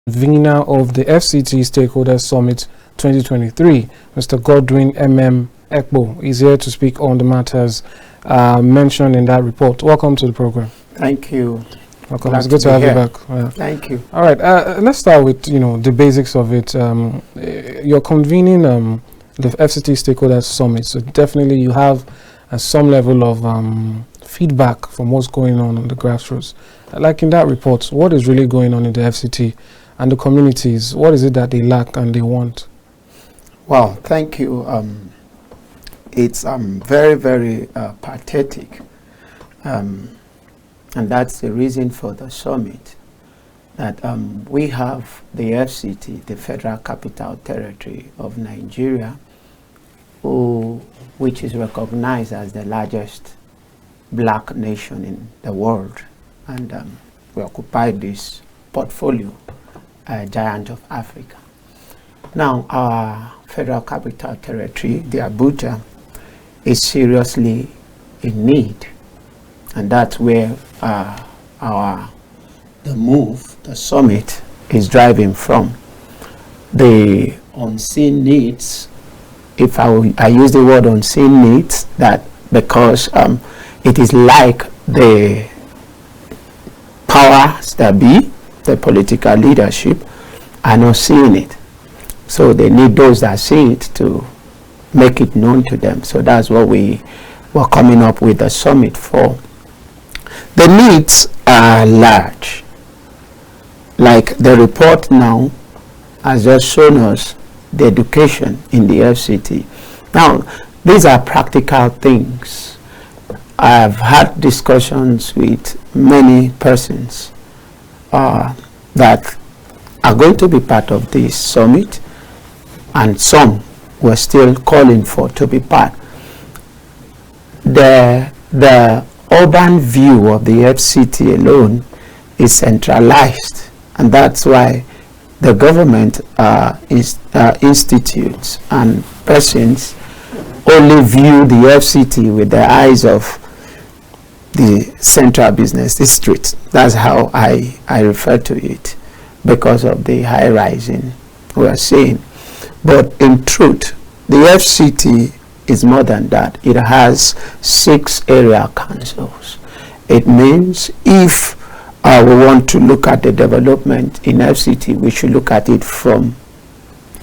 convener of the FCT Stakeholders Summit 2023, Mr. Godwin M.M. Ekbo, is here to speak on the matters mentioned in that report. Welcome to the program. Thank you. Welcome. It's good to have you back. Thank you. All right. Let's start with the basics of it. You're convening the FCT Stakeholders Summit, so definitely you have some level of feedback from what's going on the grassroots. Like in that report, what is really going on in the FCT and the communities? What is it that they lack and they want? Well, thank you. It's very, very pathetic. And that's the reason for the summit, that we have the FCT, the Federal Capital Territory of Nigeria, which is recognized as the largest black nation in the world. And we occupy this portfolio, giant of Africa. Now, our Federal Capital Territory, the Abuja, is seriously in need. And that's where the summit is driving from. The unseen needs, if I use the word unseen needs, that because it is like the powers that be, the political leadership, are not seeing it. So they need those that see it to make it known to them. So that's what we were coming up with the summit for. The needs are large. Like the report now has just shown us the education in the FCT. Now, these are practical things. I've had discussions with many persons that are going to be part of this summit, and some were still calling for to be part. The urban view of the FCT alone is centralized, and that's why the government institutes and persons only view the FCT with the eyes of the central business district. That's how I refer to it, because of the high rising we are seeing. But in truth, the FCT is more than that. It has 6 area councils. It means if we want to look at the development in FCT, we should look at it from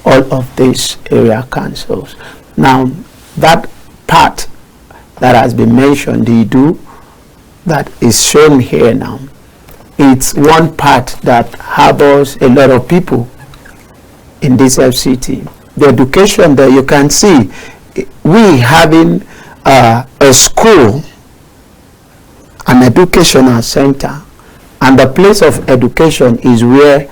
all of these area councils. Now, that part that has been mentioned, the IDU, that is shown here now, it's one part that harbors a lot of people in this FCT. The education that you can see, we having a school, an educational center, and the place of education is where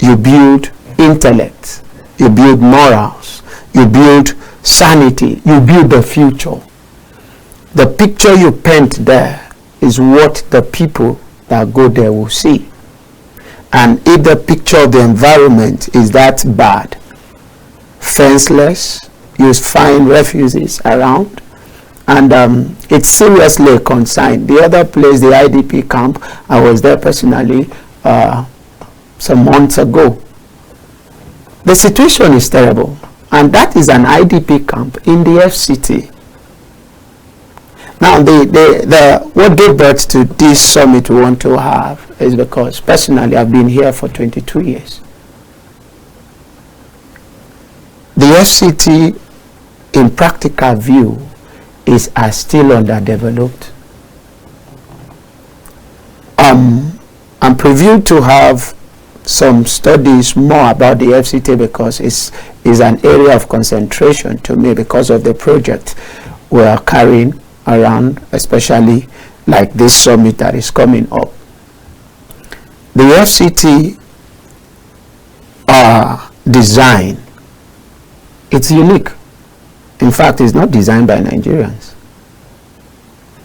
you build intellect, you build morals, you build sanity, you build the future. The picture you paint there is what the people that go there will see. And if the picture of the environment is that bad, fenceless, you find refugees around, and it's seriously a concern. The other place, the IDP camp, I was there personally some months ago. The situation is terrible, and that is an IDP camp in the FCT. Now, what gave birth to this summit we want to have is because personally I've been here for 22 years. The FCT, in practical view, is still underdeveloped. I'm previewed to have some studies more about the FCT because it's an area of concentration to me because of the project we are carrying around, especially like this summit that is coming up. The FCT design, it's unique. In fact, it's not designed by Nigerians.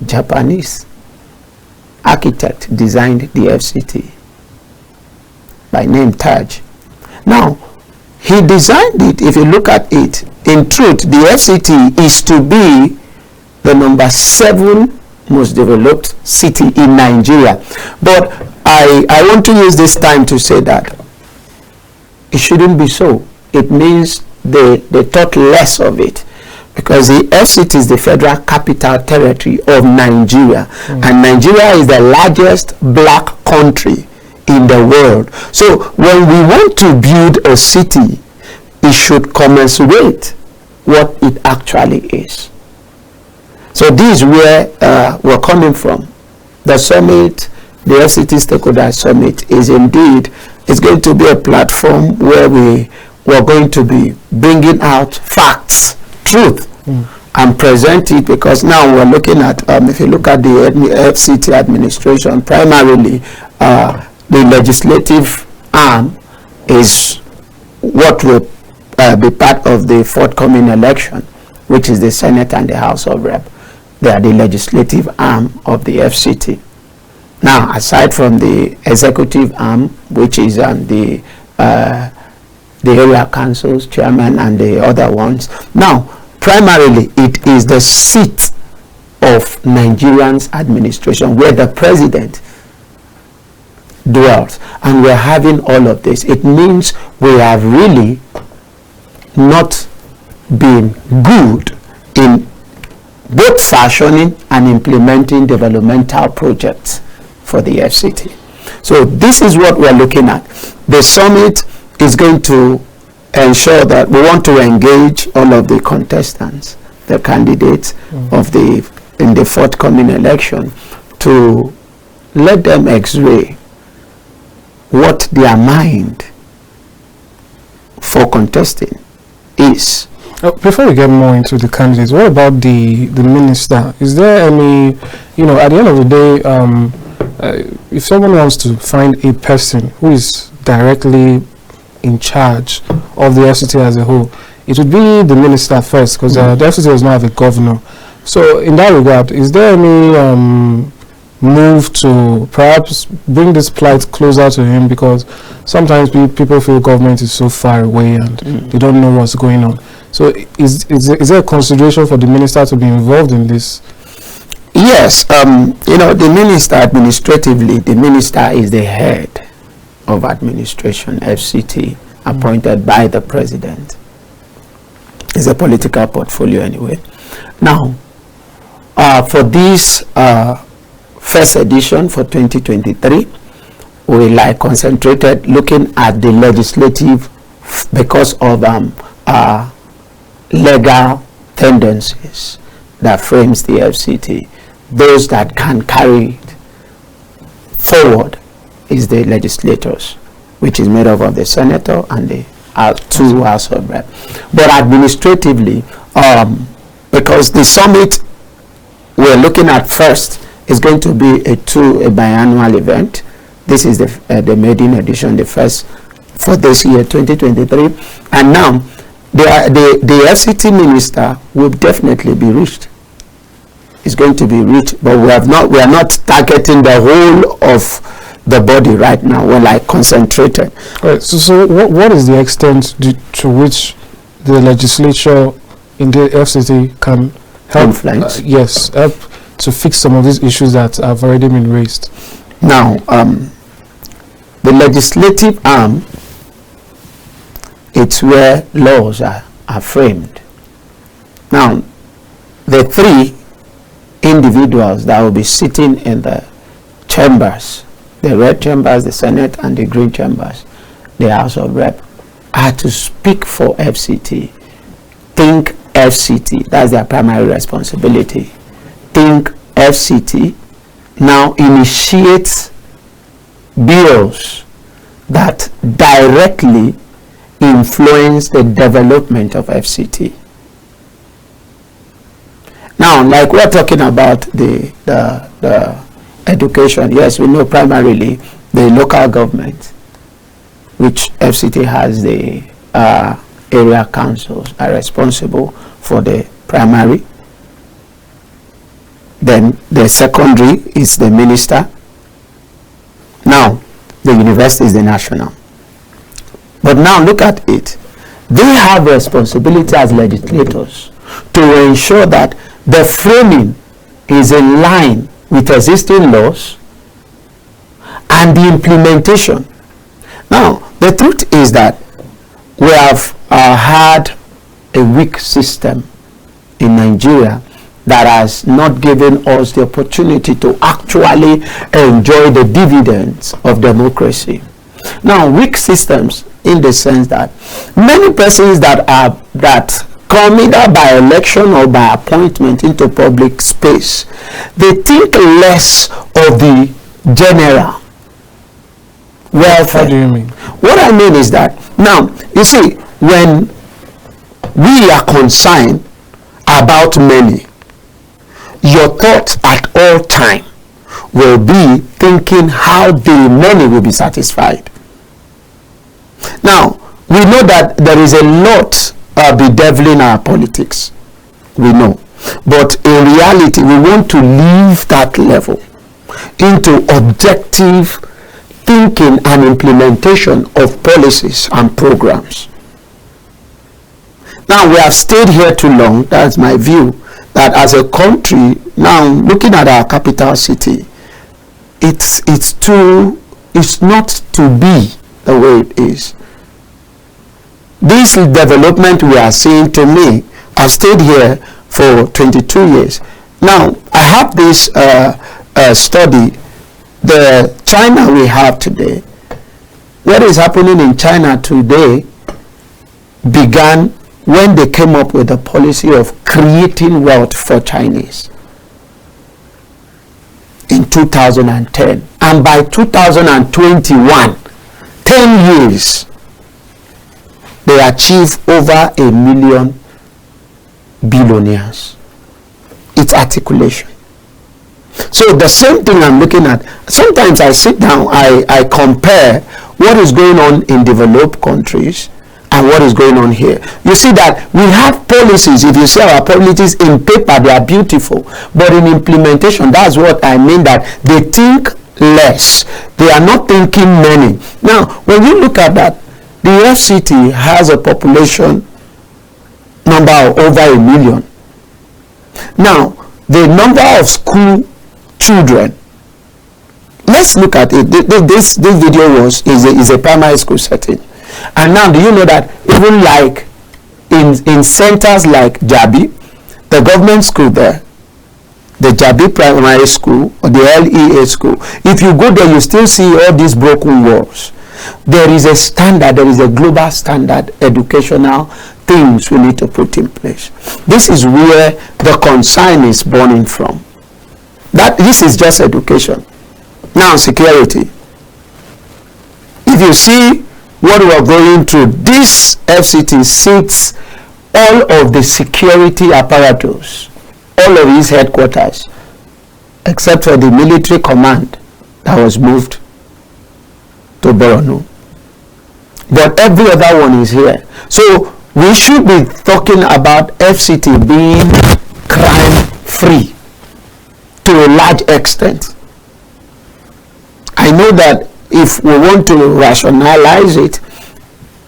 Japanese architect designed the FCT by name Taj. Now, he designed it. If you look at it, in truth, the FCT is to be the number 7 most developed city in Nigeria. But I want to use this time to say that it shouldn't be so. It means they thought less of it, because the FCT is the Federal Capital Territory of Nigeria, and Nigeria is the largest black country in the world. So when we want to build a city, it should commensurate what it actually is. So this is where we're coming from. The summit, the FCT Stakeholder Summit, is indeed, it's going to be a platform where we're going to be bringing out facts, truth, and present it, because now we're looking at, if you look at the FCT administration, primarily the legislative arm is what will be part of the forthcoming election, which is the Senate and the House of Rep. They are the legislative arm of the FCT. Now, aside from the executive arm, which is the area councils, chairman, and the other ones, now, primarily, it is the seat of Nigerians administration, where the president dwells, and we're having all of this. It means we have really not been good in both fashioning and implementing developmental projects for the FCT. So this is what we're looking at. The summit is going to ensure that we want to engage all of the contestants, the candidates of in the forthcoming election, to let them x-ray what their mind for contesting is. Before we get more into the candidates, what about the minister? Is there any, at the end of the day, if someone wants to find a person who is directly in charge of the FCT as a whole, it would be the minister first, because the FCT does not have a governor. So in that regard, is there any move to perhaps bring this plight closer to him, because sometimes people feel government is so far away and they don't know what's going on? So is there a consideration for the minister to be involved in this? Yes, the minister, administratively, the minister is the head of administration, FCT, appointed by the president. It's a political portfolio anyway. Now, for this first edition for 2023, we concentrated looking at the legislative, because of legal tendencies that frames the FCT. Those that can carry it forward is the legislators, which is made up of the senator and the two House of Rep. But administratively, because the summit we're looking at first is going to be a biannual event. This is the maiden edition, the first for this year, 2023. And now, the FCT minister will definitely be reached. It's going to be reached, but we are not targeting the whole of the body right now. We're concentrated. All right, so what is the extent to which the legislature in the FCT can help influence? Yes, help to fix some of these issues that have already been raised. Now, the legislative arm, it's where laws are framed. Now, the three individuals that will be sitting in the chambers, the red chambers, the Senate, and the green chambers, the House of Rep, are to speak for FCT. Think FCT, that's their primary responsibility. Think FCT now initiates bills that directly influence the development of FCT. Now, like we're talking about the education, yes, we know primarily the local government, which FCT has the area councils are responsible for the primary. Then the secondary is the minister. Now, the university is the national. But now look at it. They have responsibility as legislators to ensure that the framing is in line with existing laws and the implementation. Now, the truth is that we have had a weak system in Nigeria that has not given us the opportunity to actually enjoy the dividends of democracy. Now, weak systems in the sense that many persons that come either by election or by appointment into public space, they think less of the general welfare. What do you mean? What I mean is that, now, you see, when we are concerned about many, your thoughts at all time will be thinking how the many will be satisfied. Now, we know that there is a lot bedeviling our politics. We know. But in reality, we want to leave that level into objective thinking and implementation of policies and programs. Now, we have stayed here too long. That's my view. That as a country, now looking at our capital city, it's not to be the way it is. This development we are seeing, to me, I've stayed here for 22 years. Now, I have this study, the China we have today. What is happening in China today began when they came up with a policy of creating wealth for Chinese in 2010. And by 2021, 10 years, they achieved over 1 million billionaires. It's articulation. So the same thing I'm looking at, sometimes I sit down, I compare what is going on in developed countries and what is going on here. You see that we have policies. If you see our policies in paper, they are beautiful, but in implementation, that's what I mean, that they think less. They are not thinking many. Now, when you look at that, the FCT has a population number of over 1 million. Now, the number of school children, let's look at it. This video is a primary school setting. And now, do you know that even like in centers like Jabi, the government school there, the Jabi primary school or the LEA school, if you go there, you still see all these broken walls. There is a standard, there is a global standard educational things we need to put in place. This is where the concern is burning from. This is just education. Now, security. If you see what we are going through, this FCT sits all of the security apparatus, all of his headquarters, except for the military command that was moved to Borno. But every other one is here. So we should be talking about FCT being crime-free to a large extent. I know that if we want to rationalize it,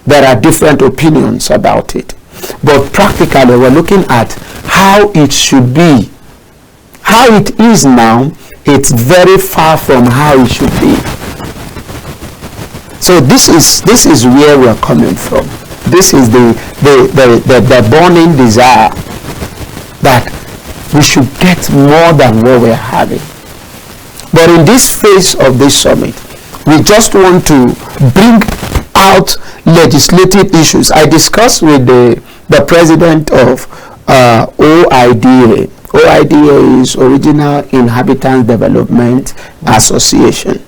there are different opinions about it. But practically, we're looking at how it should be. How it is now, it's very far from how it should be. So this is where we're coming from. This is the burning desire that we should get more than what we're having. But in this phase of this summit, we just want to bring out legislative issues. I discussed with the president of OIDA. OIDA is Original Inhabitants Development Association.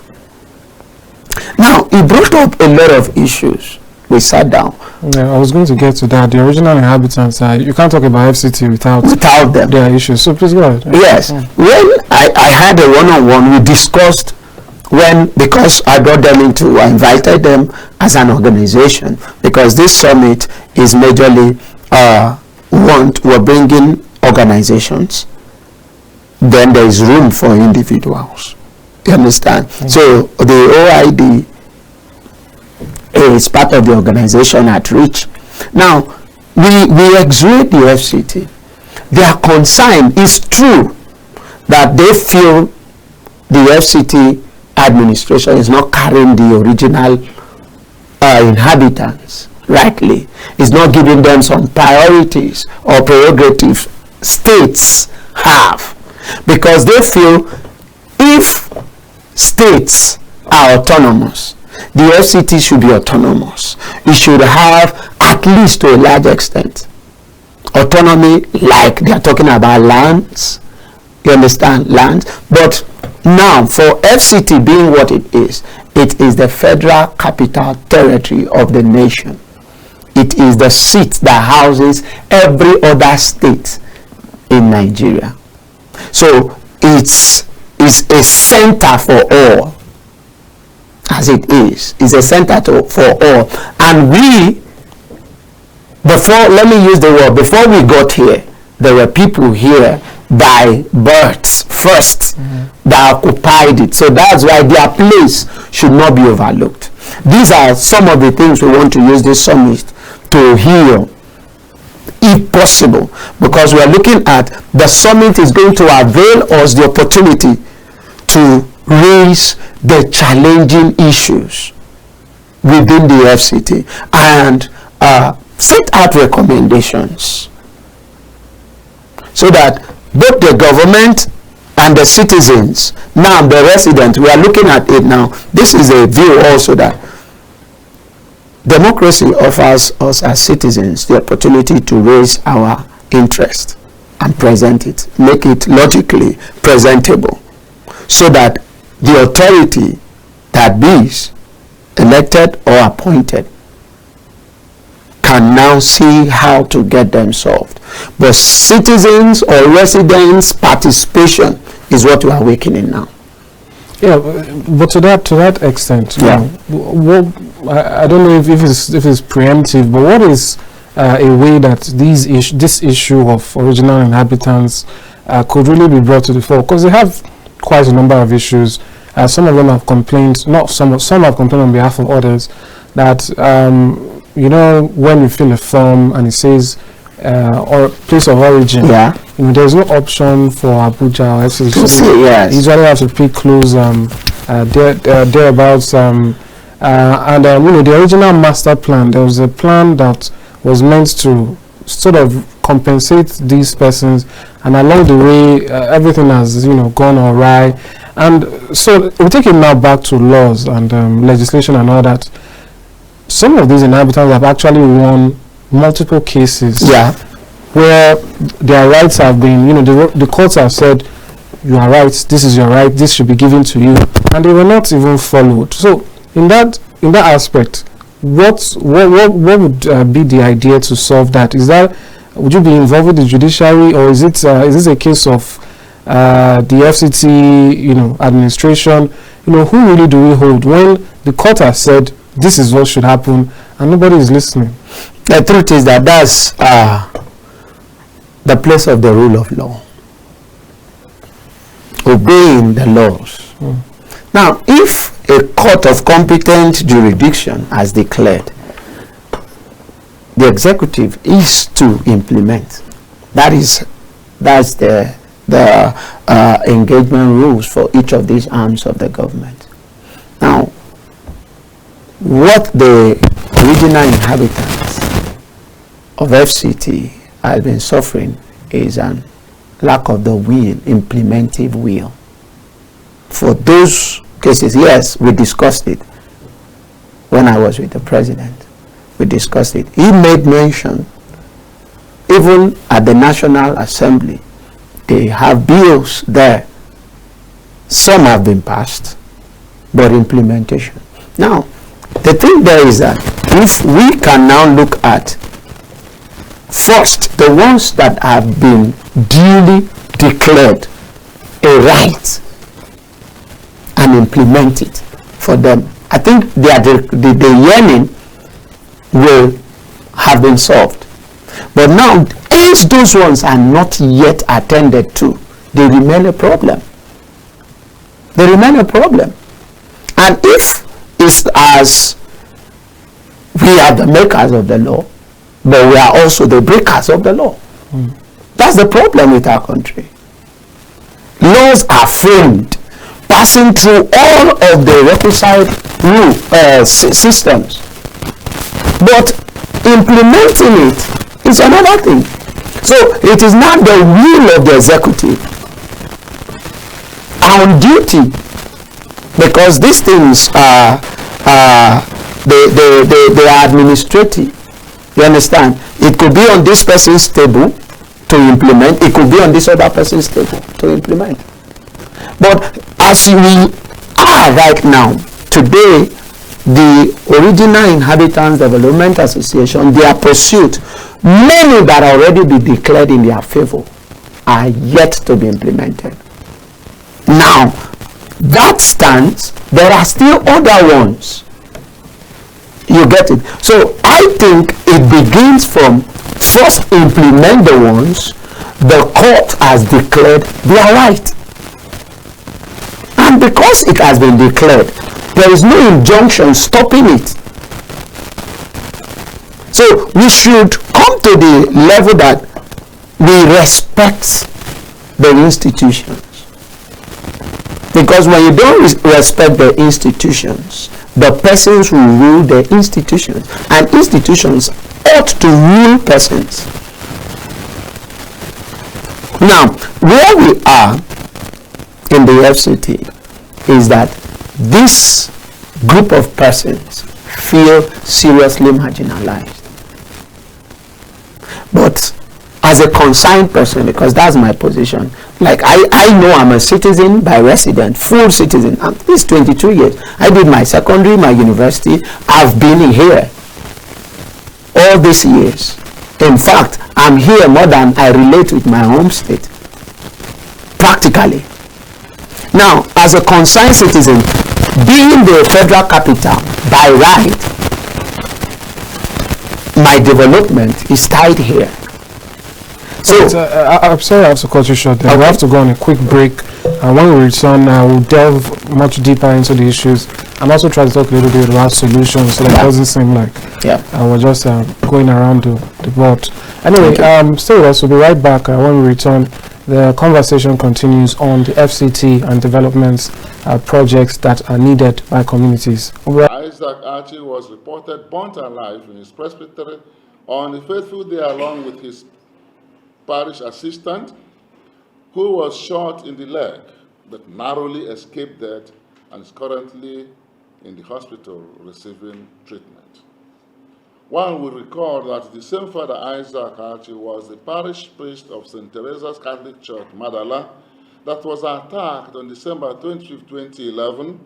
Now, he brought up a lot of issues. We sat down. Yeah, I was going to get to that. The original inhabitants, you can't talk about FCT without them. Their issues. So please go ahead. Yes. Yeah. When I had a one-on-one, we discussed because I brought them into, I invited them as an organization, because this summit is majorly, we're bringing organizations. Then there is room for individuals. You understand? Mm-hmm. So the OID is part of the organization at reach. Now, we exhort the FCT. Their concern is true that they feel the FCT administration is not carrying the original inhabitants rightly, is not giving them some priorities or prerogatives states have, because they feel if states are autonomous, the FCT should be autonomous. It should have, at least to a large extent, autonomy, like they are talking about lands. You understand? Lands. But now, for FCT being what it is the Federal Capital Territory of the nation. It is the seat that houses every other state in Nigeria. So it's a center for all, as it is. It's a center for all. And we, let me use the word, before we got here, there were people here by birth first that occupied it. So that's why their place should not be overlooked. These are some of the things we want to use this summit to heal, if possible, because we are looking at the summit is going to avail us the opportunity to raise the challenging issues within the FCT and set out recommendations so that both the government and the citizens, now the residents, we are looking at it now. This is a view also that democracy offers us as citizens the opportunity to raise our interest and present it, make it logically presentable, so that the authority that is elected or appointed can now see how to get them solved. But citizens or residents' participation is what we are awakening now. Yeah, but to that extent, yeah. I don't know if it's preemptive, but what is a way that this issue of original inhabitants could really be brought to the fore? Because they have quite a number of issues. Some of them have complained, some have complained on behalf of others, that you know, when you fill a form and it says or place of origin, yeah, you know, there's no option for Abuja or FCT. Yes. You usually have to pick close thereabouts. And you know, the original master plan, there was a plan that was meant to sort of compensate these persons, and along the way everything has, you know, gone awry. And so we take it now back to laws and legislation and all that. Some of these inhabitants have actually won multiple cases, yeah, where their rights have been, you know, the courts have said, you are right, this is your right, this should be given to you, and they were not even followed. So in that aspect, what would be the idea to solve that? Would you be involved with the judiciary, or is this a case of the FCT, you know, administration? You know, who really do we hold when the court has said this is what should happen and nobody is listening? The truth is that that's the place of the rule of law, obeying the laws. Now, if a court of competent jurisdiction has declared, the executive is to implement. That's the engagement rules for each of these arms of the government. Now, what the original inhabitants of FCT have been suffering is a lack of the will, implementive will. For those cases, yes, we discussed it when I was with the president. We discussed it. He made mention, even at the National Assembly, they have bills there. Some have been passed, but implementation. Now, the thing there is that if we can now look at first the ones that have been duly declared a right and implement it for them, I think the yearning will have been solved. But now, since those ones are not yet attended to, they remain a problem. They remain a problem. And if it's as we are the makers of the law, but we are also the breakers of the law. That's the problem with our country. Laws are framed, passing through all of the requisite systems. But implementing it is another thing. So it is not the will of the executive on duty, because these things are they are administrative. You understand? It could be on this person's table to implement. It could be on this other person's table to implement. But as we are right now, today, the original Inhabitants Development Association, their pursuit, many that already be declared in their favor are yet to be implemented. Now, that stands, there are still other ones. You get it? So I think it begins from first implement the ones the court has declared their right. And because it has been declared, there is no injunction stopping it. So we should come to the level that we respect the institutions. Because when you don't respect the institutions, the persons who rule the institutions, and institutions ought to rule persons. Now, where we are in the FCT is that this group of persons feel seriously marginalized. But as a concerned person, because that's my position, like I know I'm a citizen by resident, full citizen. At least 22 years. I did my secondary, my university. I've been here all these years. In fact, I'm here more than I relate with my home state. Practically. Now, as a concerned citizen, being the federal capital by right, my development is tied here. So, I'm sorry I have to cut you short there. Okay. We have to go on a quick break, and when we return, we'll delve much deeper into the issues and also try to talk a little bit about solutions, so that it doesn't seem like we're just going around the board. Anyway, stay with us. We'll be right back. When we return, the conversation continues on the FCT and developments projects that are needed by communities. Isaac Archie was reported burnt alive in his presbytery on the fateful day, along with his parish assistant, who was shot in the leg but narrowly escaped death and is currently in the hospital receiving treatment. One will recall that the same Father Isaac Archie was the parish priest of St. Teresa's Catholic Church, Madala, that was attacked on December 25, 2011,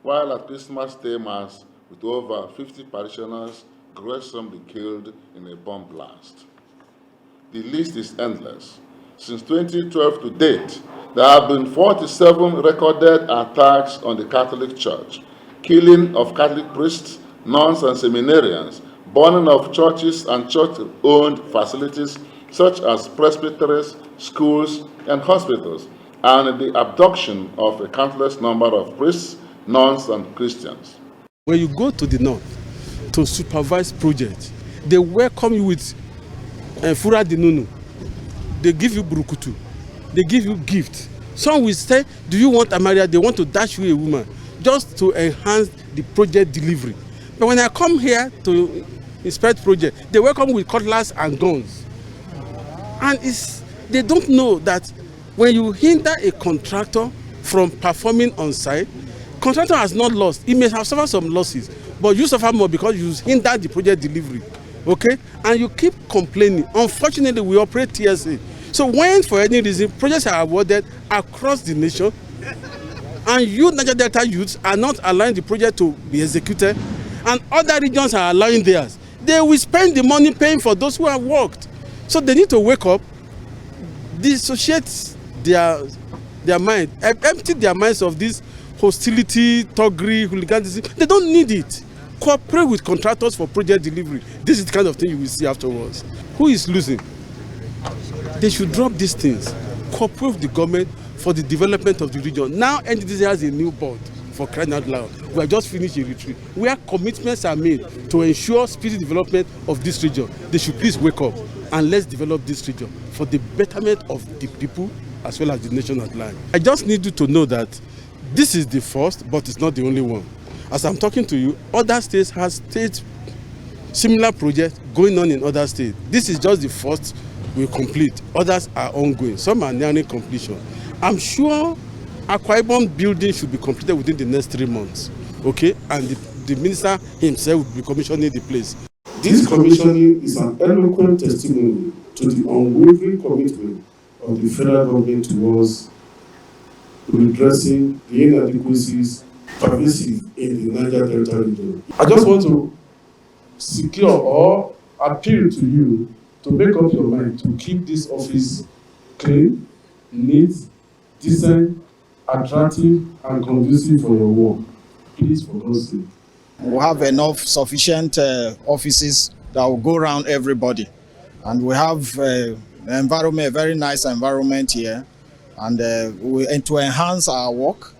while at Christmas Day Mass with over 50 parishioners gruesomely killed in a bomb blast. The list is endless. Since 2012 to date, there have been 47 recorded attacks on the Catholic Church, killing of Catholic priests, nuns, and seminarians, burning of churches and church-owned facilities such as presbyteries, schools, and hospitals, and the abduction of a countless number of priests, nuns, and Christians. When you go to the north to supervise projects, they welcome you with Fura Dinunu. They give you burukutu. They give you gifts. Some will say, do you want a marriage? They want to dash you a woman just to enhance the project delivery. But when I come here to inspect project, they welcome with cutlass and guns. And they don't know that when you hinder a contractor from performing on site, contractor has not lost. He may have suffered some losses, but you suffer more because you hinder the project delivery. Okay, and you keep complaining. Unfortunately, we operate TSA. So when, for any reason, projects are awarded across the nation, and you, Niger Delta youths, are not allowing the project to be executed, and other regions are allowing theirs, they will spend the money paying for those who have worked. So they need to wake up, dissociate their mind, empty their minds of this hostility, thuggery, hooliganism. They don't need it. Cooperate with contractors for project delivery. This is the kind of thing you will see afterwards. Who is losing? They should drop these things. Cooperate with the government for the development of the region. Now NDDC has a new board, for crying out loud. We have just finished a retreat where commitments are made to ensure speedy development of this region. They should please wake up and let's develop this region for the betterment of the people as well as the nation at large. I just need you to know that this is the first, but it's not the only one. As I'm talking to you, other states have state similar projects going on in other states. This is just the first we complete. Others are ongoing. Some are nearing completion. I'm sure Akwa Ibom building should be completed within the next 3 months. Okay, and the minister himself will be commissioning the place. This commissioning is an eloquent testimony to the unwavering commitment of the federal government towards redressing the inadequacies pervasive in the Niger Delta region. I just want to secure or appeal to you to make up your mind to keep this office clean, neat, decent, attractive, and conducive for your work. Please, for God's sake. We have enough sufficient offices that will go around everybody. And we have environment, a very nice environment here. And to enhance our work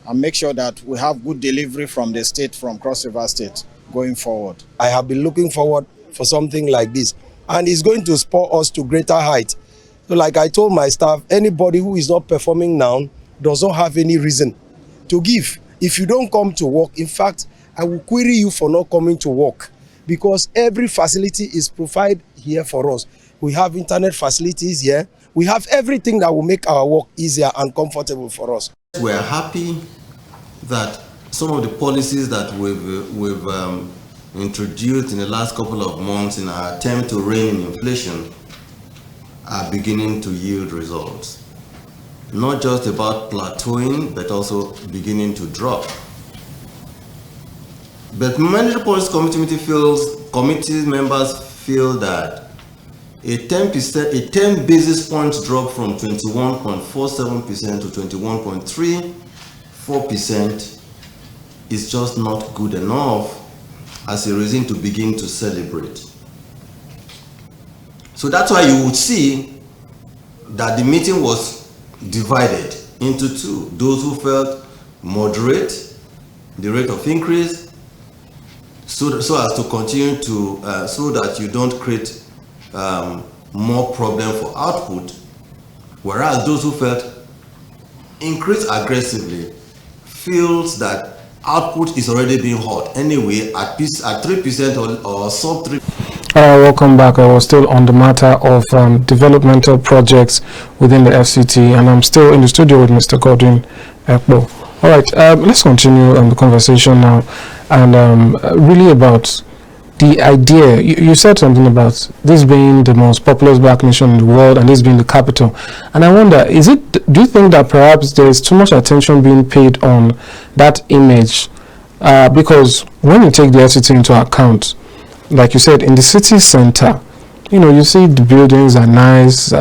and make sure that we have good delivery from the state, from Cross River State, going forward. I have been looking forward for something like this. And it's going to spur us to greater heights. So like I told my staff, anybody who is not performing now does not have any reason to give. If you don't come to work, in fact, I will query you for not coming to work, because every facility is provided here for us. We have internet facilities here. We have everything that will make our work easier and comfortable for us. We're happy that some of the policies that we've introduced in the last couple of months in our attempt to rein in inflation are beginning to yield results. Not just about plateauing, but also beginning to drop. But Monetary Policy Committee members feel that a 10 basis points drop from 21.47% to 21.34% is just not good enough as a reason to begin to celebrate. So that's why you would see that the meeting was divided into two. Those who felt moderate the rate of increase so as to continue to, so that you don't create more problem for output, whereas those who felt increase aggressively feels that output is already being hot anyway at 3% or sub 3%. Welcome back. I was still on the matter of developmental projects within the FCT, and I'm still in the studio with Mr. Godwin Ekpo. All right, let's continue the conversation now, and really about the idea. You said something about this being the most populous black nation in the world and this being the capital, and I wonder, do you think that perhaps there is too much attention being paid on that image? Because when you take the FCT into account, like you said, in the city center, you see the buildings are nice,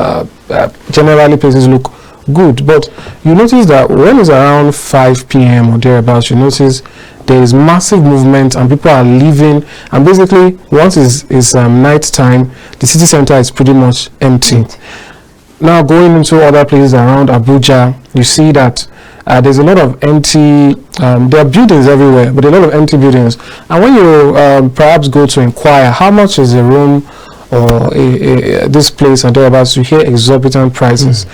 generally places look good, but you notice that when it's around 5 p.m. or thereabouts, you notice there is massive movement and people are leaving, and basically once it's night time, the city center is pretty much empty. Now going into other places around Abuja, you see that there's a lot of empty, there are buildings everywhere, but a lot of empty buildings. And when you perhaps go to inquire how much is a room or this place and thereabouts, you hear exorbitant prices.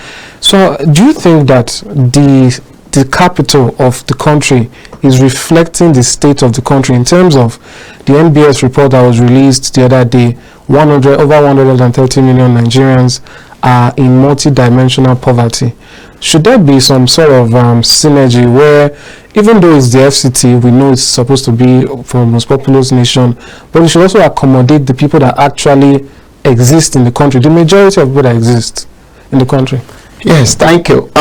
So do you think that the capital of the country is reflecting the state of the country in terms of the NBS report that was released the other day? Over 130 million Nigerians are in multi-dimensional poverty. Should there be some sort of synergy where, even though it's the FCT, we know it's supposed to be for the most populous nation, but it should also accommodate the people that actually exist in the country, the majority of people that exist in the country? Yes, thank you.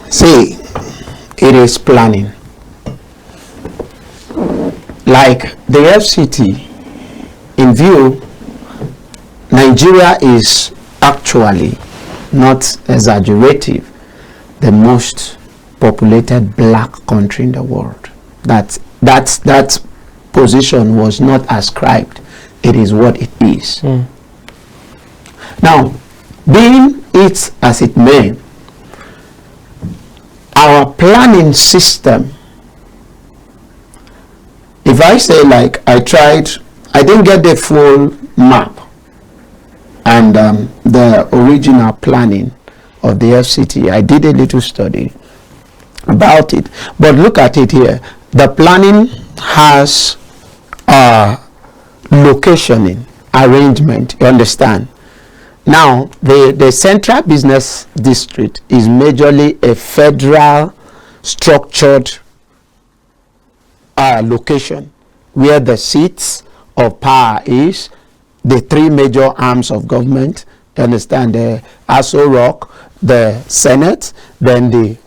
See, it is planning. Like the FCT, in view, Nigeria is actually, not exaggerative, the most populated black country in the world. That position was not ascribed. It is what it is. Now, being it as it may, our planning system, if I say like I didn't get the full map and the original planning of the FCT. I did a little study about it, but look at it here. The planning has locationing arrangement, you understand. Now, the Central Business District is majorly a federal structured location where the seats of power is, the three major arms of government, you understand, the Aso Rock, the Senate, then the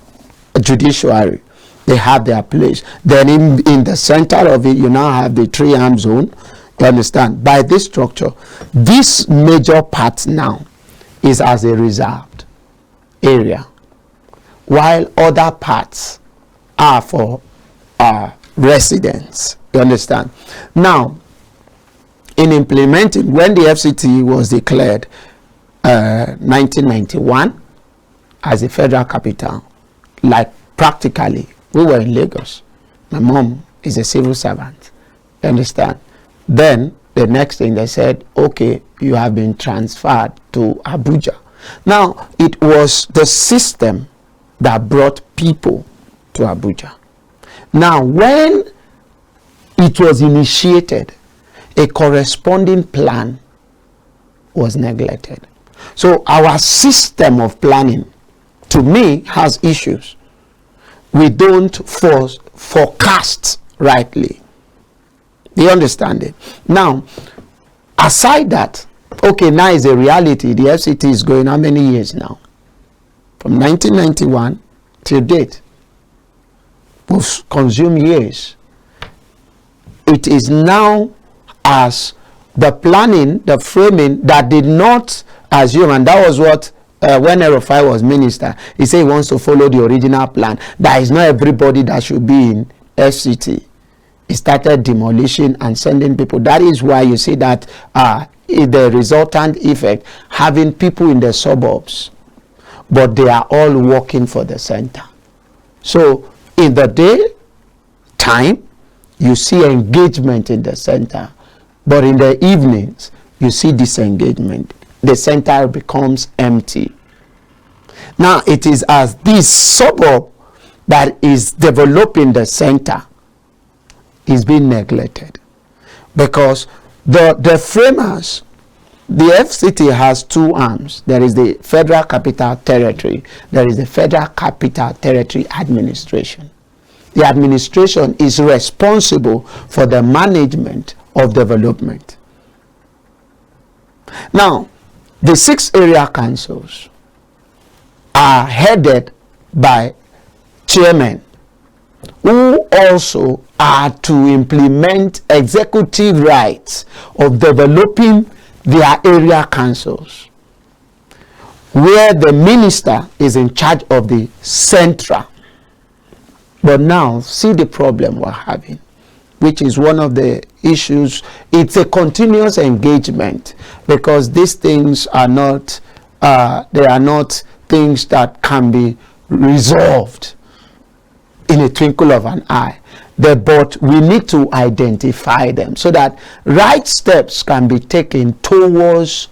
judiciary. They have their place. Then in the center of it, you now have the three-arm zone. You understand? By this structure, this major part now is as a reserved area, while other parts are for residents. You understand? Now, in implementing, when the FCT was declared 1991 as a federal capital, like practically, we were in Lagos. My mom is a civil servant. You understand? Then the next thing they said, okay, you have been transferred to Abuja. Now, it was the system that brought people to Abuja. Now, when it was initiated, a corresponding plan was neglected. So our system of planning, to me, has issues. We don't forecast rightly. Do you understand it? Now, aside that, okay, now is a reality. The FCT is going how many years now? From 1991 till date. We've consumed years. It is now as the planning, the framing that did not assume, and that was what when Erufai was minister, he said he wants to follow the original plan. That is not everybody that should be in FCT. He started demolishing and sending people. That is why you see that the resultant effect, having people in the suburbs, but they are all working for the center. So in the day time, you see engagement in the center, but in the evenings, you see disengagement. The center becomes empty. Now, it is as this suburb that is developing the center is being neglected, because the framers, the FCT has two arms. There is the Federal Capital Territory. There is the Federal Capital Territory Administration. The administration is responsible for the management of development. Now, the 6 area councils are headed by chairmen who also are to implement executive rights of developing their area councils, where the minister is in charge of the central. But now, see the problem we're having, which is one of the issues. It's a continuous engagement, because these things are not, they are not things that can be resolved in a twinkle of an eye. But we need to identify them so that right steps can be taken towards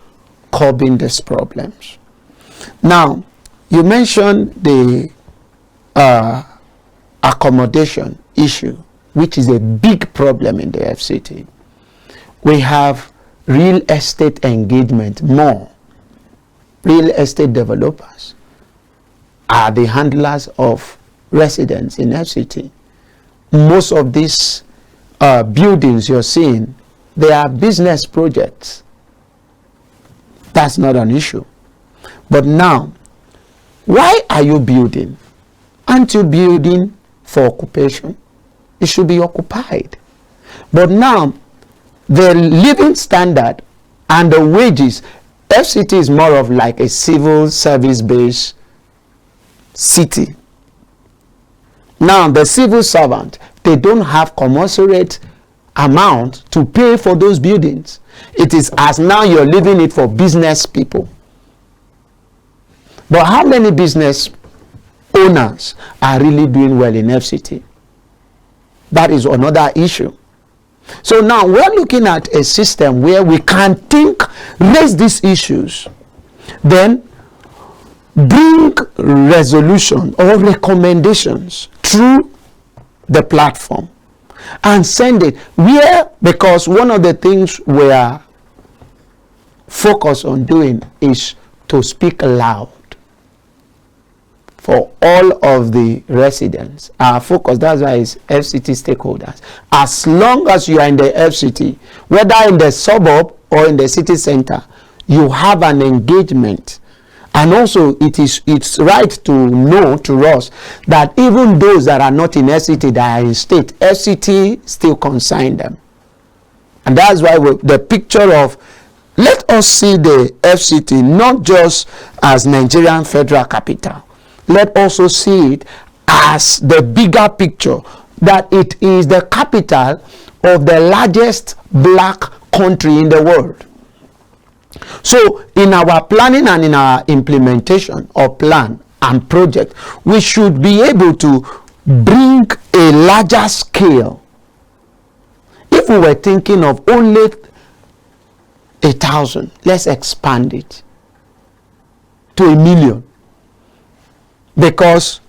curbing these problems. Now, you mentioned the accommodation issue, which is a big problem in the FCT. We have real estate engagement more. Real estate developers are the handlers of residents in FCT. Most of these buildings you're seeing, they are business projects. That's not an issue. But now, why are you building? Aren't you building for occupation? It should be occupied. But now, the living standard and the wages, FCT is more of like a civil service-based city. Now, the civil servant, they don't have commensurate amount to pay for those buildings. It is as now you're leaving it for business people. But how many business owners are really doing well in FCT? That is another issue. So now we're looking at a system where we can raise these issues, then bring resolution or recommendations through the platform, and send it. Because one of the things we are focused on doing is to speak loud for all of the residents. Our focus, that's why it's FCT stakeholders. As long as you are in the FCT, whether in the suburb or in the city center, you have an engagement. And also it's right to know to us that even those that are not in FCT, that are in state, FCT still consign them. And that's why the picture of, let us see the FCT not just as Nigerian federal capital. Let also see it as the bigger picture, that it is the capital of the largest black country in the world. So in our planning and in our implementation of plan and project, we should be able to bring a larger scale. If we were thinking of only 1,000, let's expand it to 1 million. Because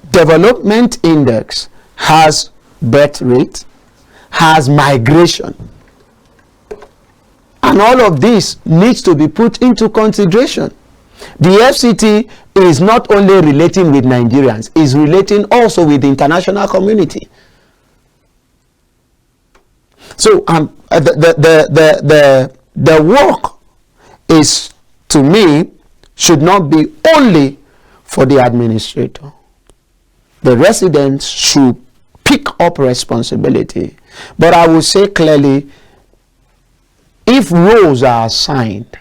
development index has birth rate, has migration, and all of this needs to be put into consideration. The FCT is not only relating with Nigerians, is relating also with the international community. So the work is, to me, should not be only for the administrator. The residents should pick up responsibility. But I will say clearly, if roles are assigned,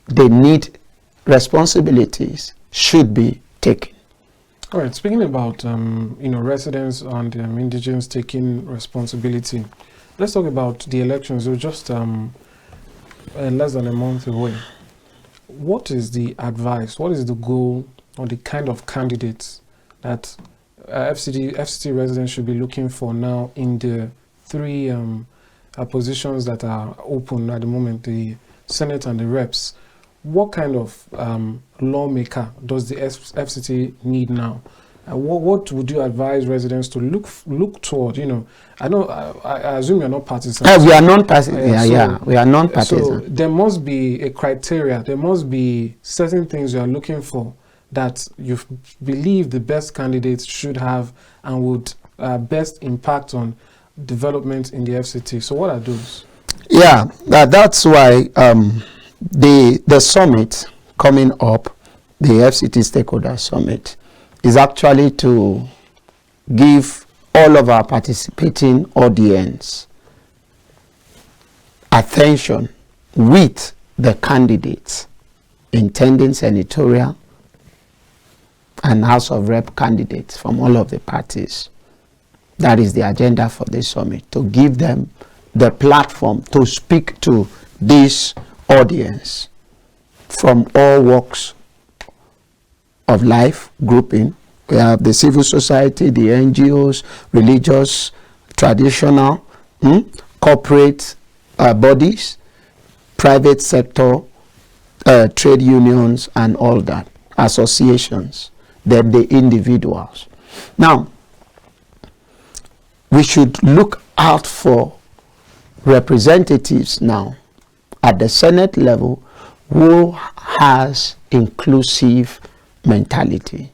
they need responsibilities should be taken. All right, speaking about residents and indigents taking responsibility, let's talk about the elections. They're just less than a month away. What is the advice? What is the goal or the kind of candidates that FCT residents should be looking for now in the three positions that are open at the moment, the Senate and the Reps? What kind of lawmaker does the FCT need now? What would you advise residents to look toward? I know. I assume you're not partisan. We are non-partisan. We are non-partisan. So there must be a criteria. There must be certain things you are looking for that you believe the best candidates should have and would best impact on development in the FCT. So what are those? Yeah, that's why the summit coming up, the FCT Stakeholder Summit, is actually to give all of our participating audience attention with the candidates, intending senatorial and House of Rep candidates from all of the parties. That is the agenda for this summit, to give them the platform to speak to this audience from all walks of life grouping. We have the civil society, the NGOs, religious, traditional, corporate bodies, private sector, trade unions, and all that, associations, then the individuals. Now, we should look out for representatives now at the Senate level who has inclusive mentality,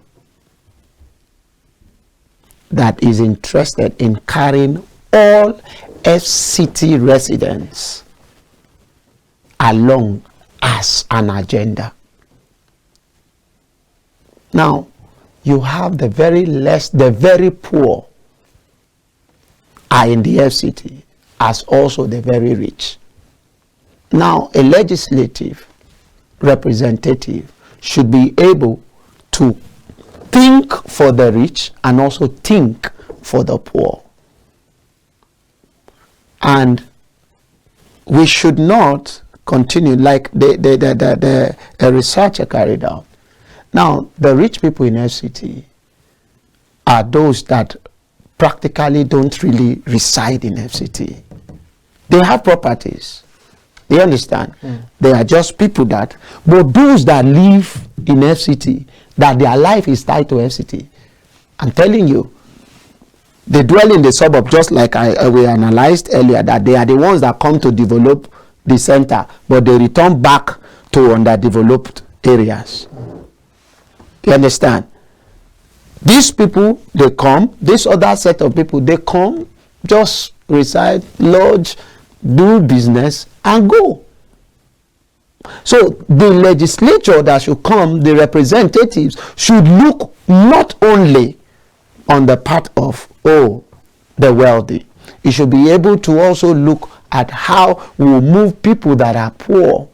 that is interested in carrying all FCT residents along as an agenda. Now, you have the very less, the very poor are in the FCT, as also the very rich. Now, a legislative representative should be able to think for the rich and also think for the poor. And we should not continue like the researcher carried out. Now, the rich people in FCT are those that practically don't really reside in FCT. They have properties. They understand. They are just people that, but those that live in FCT, that their life is tied to FCT, I'm telling you, They dwell in the suburb, just like we analyzed earlier, that they are the ones that come to develop the center, but they return back to underdeveloped areas. You understand? These people, they come, this other set of people, they come, just reside, lodge, do business, and go. So the legislature that should come, the representatives, should look not only on the part of, the wealthy. It should be able to also look at how we will move people that are poor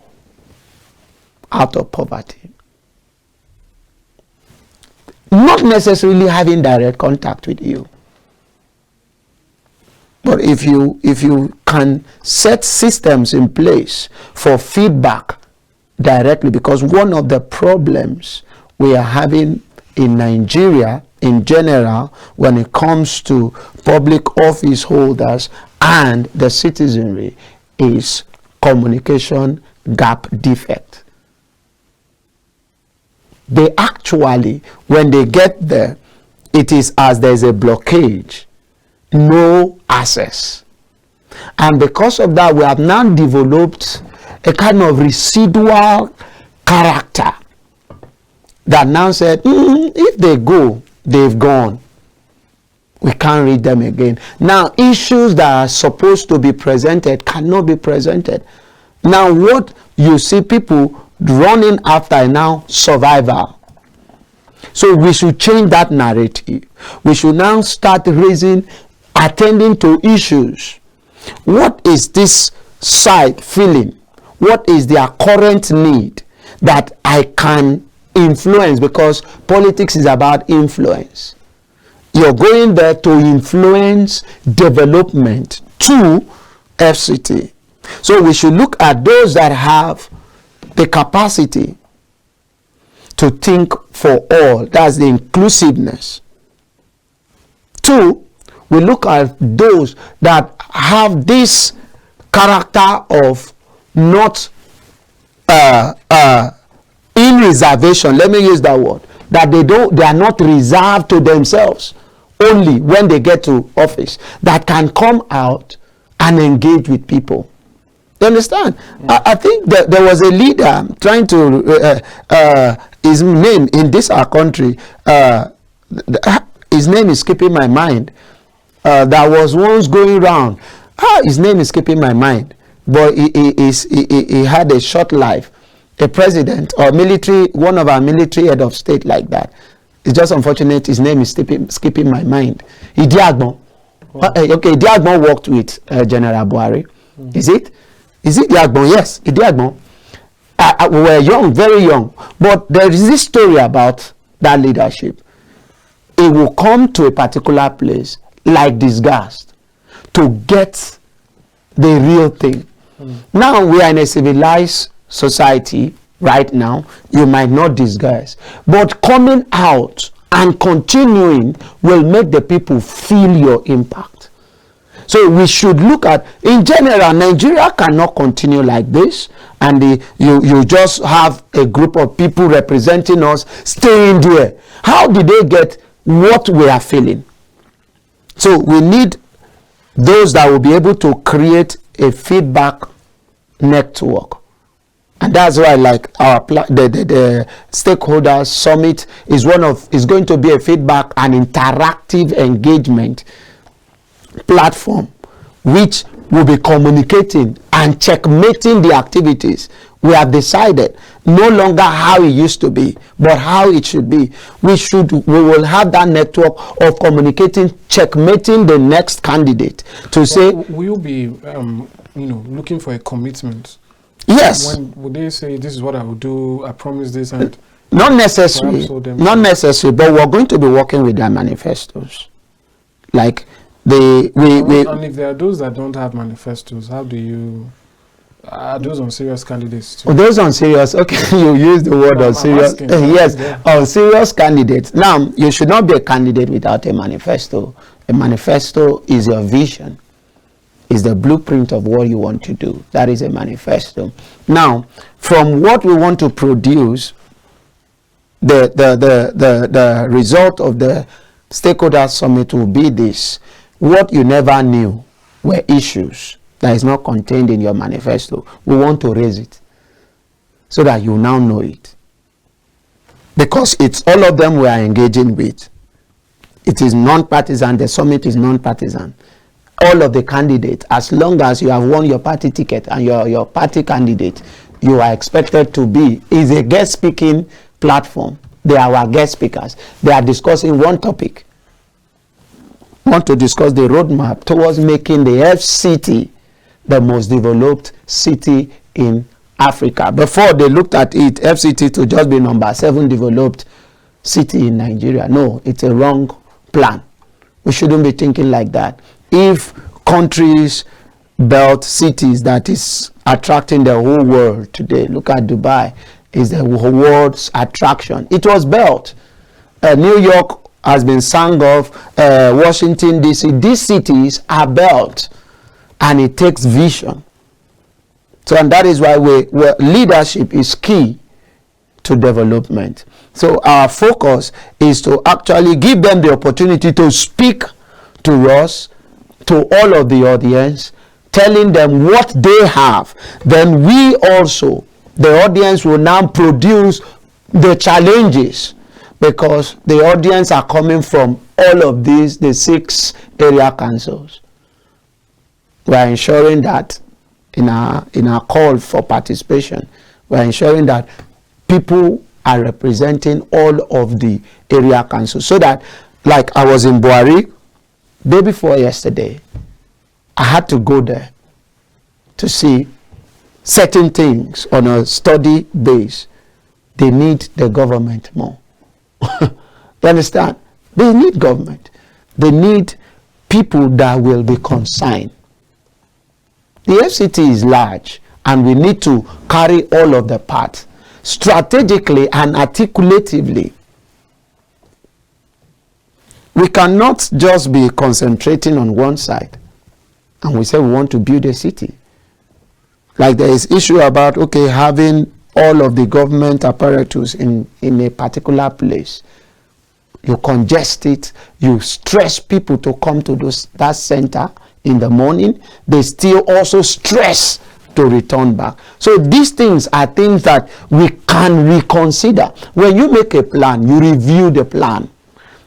out of poverty. Not necessarily having direct contact with you. But if you can set systems in place for feedback directly, because one of the problems we are having in Nigeria in general when it comes to public office holders and the citizenry is communication gap defect. They actually, when they get there, it is as there's a blockage, no access. And because of that, we have now developed a kind of residual character that now said, if they go, they've gone. We can't read them again. Now, issues that are supposed to be presented cannot be presented. Now, what you see people running after now, survival. So we should change that narrative. We should now start attending to issues. What is this side feeling? What is their current need that I can influence? Because politics is about influence. You're going there to influence development to FCT. So we should look at those that have the capacity to think for all. That's the inclusiveness. 2, we look at those that have this character of not in reservation. Let me use that word. That they are not reserved to themselves only when they get to office. That can come out and engage with people. You understand? I think that there was a leader trying to his name in this our country. His name is skipping my mind. That was once going around. His name is skipping my mind. But he had a short life. A president or military, one of our military head of state like that. It's just unfortunate his name is skipping my mind. Idiagbon. Okay, Idiagbon worked with General Buhari. Is it Idiagbon? Yes, Idiagbon. We were young, very young. But there is this story about that leadership. It will come to a particular place like disgust to get the real thing. Now we are in a civilized society right now. You might not disguise, but coming out and continuing will make the people feel your impact. So we should look at, in general, Nigeria cannot continue like this, and you just have a group of people representing us staying there. How did they get what we are feeling? So we need those that will be able to create a feedback network. And that's why, like the stakeholders summit is going to be a feedback and interactive engagement platform, which will be communicating and checkmating the activities. We have decided no longer how it used to be, but how it should be. We will have that network of communicating, checkmating the next candidate to say. Will you be, looking for a commitment? Yes. When would they say, this is what I will do, I promise this, and not necessary, but we're going to be working with their manifestos. Like and if there are those that don't have manifestos, how do you? Are those on serious candidates too? Those on serious, okay, you use the word on serious. Yes, on serious candidates. Now, you should not be a candidate without a manifesto. A manifesto is your vision. Is the blueprint of what you want to do. That is a manifesto. Now, from what we want to produce, the result of the stakeholder summit will be this: what you never knew were issues that is not contained in your manifesto. We want to raise it so that you now know it, because it's all of them we are engaging with. It is non-partisan. The summit is non-partisan. All of the candidates, as long as you have won your party ticket and your party candidate, you are expected to be. Is a guest speaking platform. They are our guest speakers. They are discussing one topic. Want to discuss the roadmap towards making the FCT the most developed city in Africa. Before they looked at it, FCT to just be number 7 developed city in Nigeria. No, it's a wrong plan. We shouldn't be thinking like that. If countries built cities that is attracting the whole world today, look at Dubai, is the world's attraction. It was built. New York has been sung of, Washington DC. These cities are built, and it takes vision. So, and that is why leadership is key to development. So our focus is to actually give them the opportunity to speak to us, to all of the audience, telling them what they have. Then we also, the audience, will now produce the challenges, because the audience are coming from all of these, the 6 area councils. We are ensuring that in our call for participation, we are ensuring that people are representing all of the area councils, so that, like I was in Buhari day before yesterday, I had to go there to see certain things on a study base. They need the government more. You understand? They need government. They need people that will be consigned. The FCT is large, and we need to carry all of the parts strategically and articulatively. We cannot just be concentrating on one side and we say we want to build a city. Like there is issue about, okay, having all of the government apparatus in a particular place. You congest it, you stress people to come to that center in the morning. They still also stress to return back. So these things are things that we can reconsider. When you make a plan, you review the plan.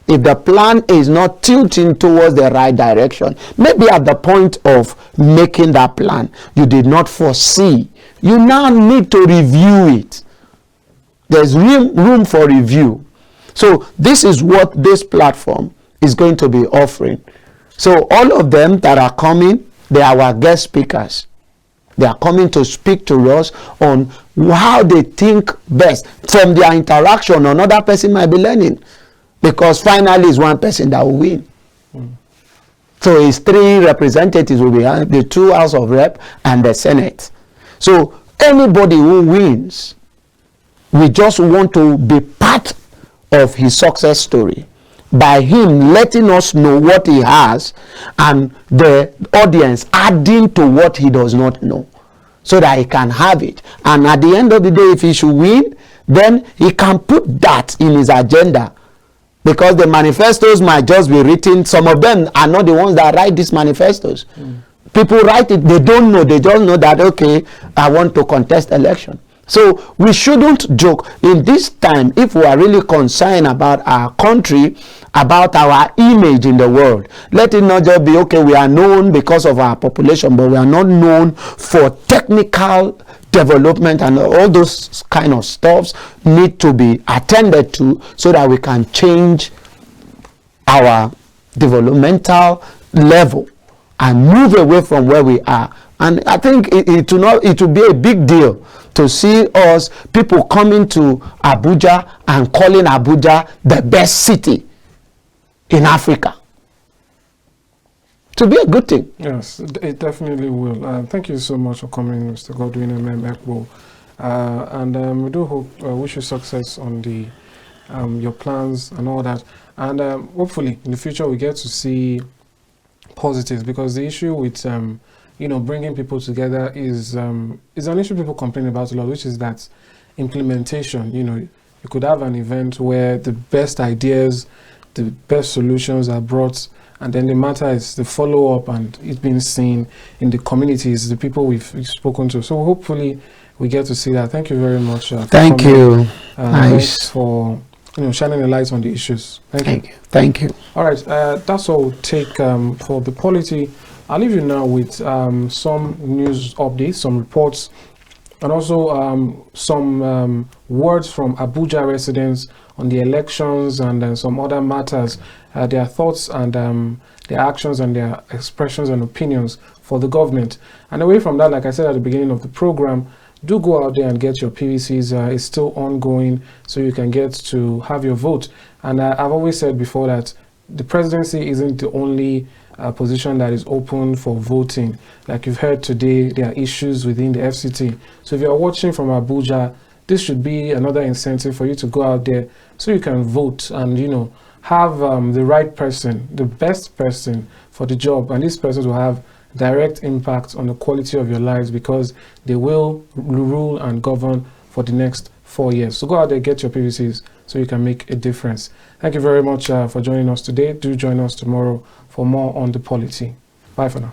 If the plan is not tilting towards the right direction, maybe at the point of making that plan, you did not foresee. You now need to review it. There's room for review. So this is what this platform is going to be offering. So all of them that are coming, they are our guest speakers. They are coming to speak to us on how they think best. From their interaction, another person might be learning. Because finally it's one person that will win. So it's 3 representatives will be the 2 House of Rep and the Senate. So anybody who wins, we just want to be part of his success story by him letting us know what he has and the audience adding to what he does not know so that he can have it. And at the end of the day, if he should win, then he can put that in his agenda. Because the manifestos might just be written. Some of them are not the ones that write these manifestos. People write it, they don't know. They just know that, okay, I want to contest election. So we shouldn't joke. In this time, if we are really concerned about our country, about our image in the world, let it not just be, okay, we are known because of our population, but we are not known for technical development, and all those kind of stuffs need to be attended to so that we can change our developmental level and move away from where we are. And I think it will be a big deal to see us, people coming to Abuja and calling Abuja the best city in Africa. To be a good thing. Yes, it definitely will. Thank you so much for coming, Mr. Godwin Ekpo. And we do hope, wish you success on the your plans and all that. And hopefully in the future we get to see positives, because the issue with bringing people together is an issue people complain about a lot, which is that implementation. You could have an event where the best ideas the best solutions are brought, and then the matter is the follow-up and it being seen in the communities, the people we've spoken to. So hopefully we get to see that. Thank you very much. Thank you. Nice. Thanks for shining a light on the issues. Thank you. Thank you. All right, that's all we'll take for the Polity. I'll leave you now with some news updates, some reports, and also some words from Abuja residents on the elections and some other matters, their thoughts and their actions and their expressions and opinions for the government. And away from that, like I said at the beginning of the program, do go out there and get your PVCs. It's still ongoing, so you can get to have your vote. And I've always said before that the presidency isn't the only position that is open for voting. Like you've heard today, there are issues within the FCT. So if you're watching from Abuja, this should be another incentive for you to go out there so you can vote and, have the right person, the best person for the job. And these persons will have direct impact on the quality of your lives because they will rule and govern for the next 4 years. So go out there, get your PVCs so you can make a difference. Thank you very much for joining us today. Do join us tomorrow for more on the Polity. Bye for now.